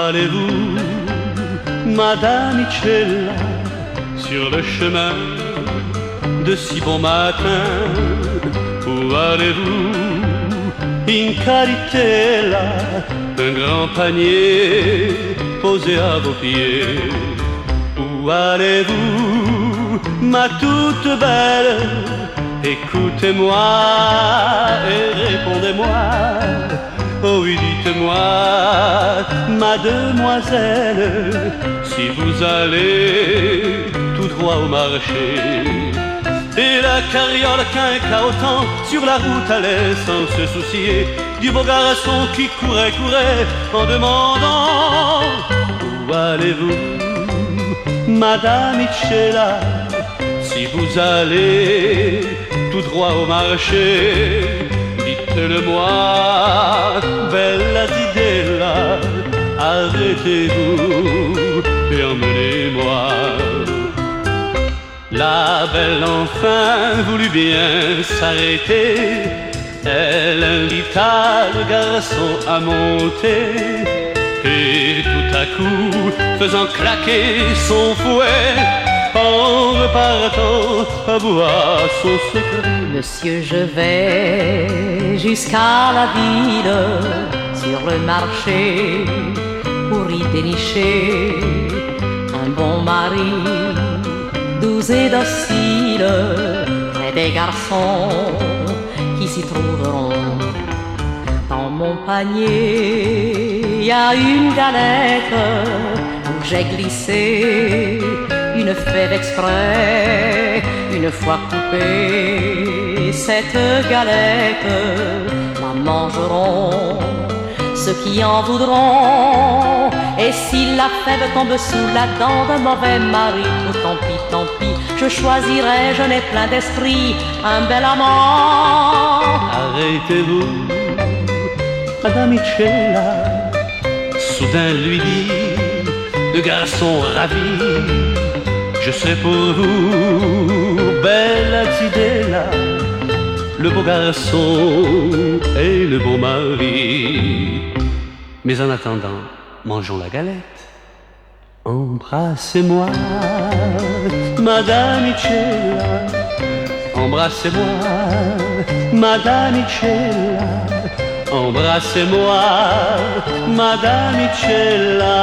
allez-vous, Madame Micella, sur le chemin de si bon matin? Où allez-vous, Incaritella, un grand panier posé à vos pieds? Où allez-vous, ma toute belle? Écoutez-moi et répondez-moi. Oh oui, dites-moi, mademoiselle, si vous allez tout droit au marché, et la carriole quincahotant sur la route allait sans se soucier du beau garçon qui courait en demandant: où allez-vous, Madame Micella? Si vous allez tout droit au marché, dites-le-moi, bella zidella, arrêtez-vous et emmenez-moi. La belle enfin voulut bien s'arrêter, elle invita le garçon à monter, et tout à coup, faisant claquer son fouet, en repartant avoua son secret. Monsieur, je vais jusqu'à la ville, sur le marché, pour y dénicher un bon mari, doux et docile, près des garçons qui s'y trouveront. Dans mon panier, il y a une galette où j'ai glissé une fève exprès. Une fois coupée, cette galette la mangeront ceux qui en voudront. Et si la fève tombe sous la dent d'un mauvais mari, oh tant pis, je choisirai, je n'ai plein d'esprit, un bel amant. Arrêtez-vous, Madame Micella, soudain lui dit le garçon ravi: je serai pour vous, bella zidella, le beau garçon et le bon mari. Mais en attendant, mangeons la galette. Embrassez-moi, Madame Micella, embrassez-moi, Madame Micella, embrassez-moi, Madame Micella.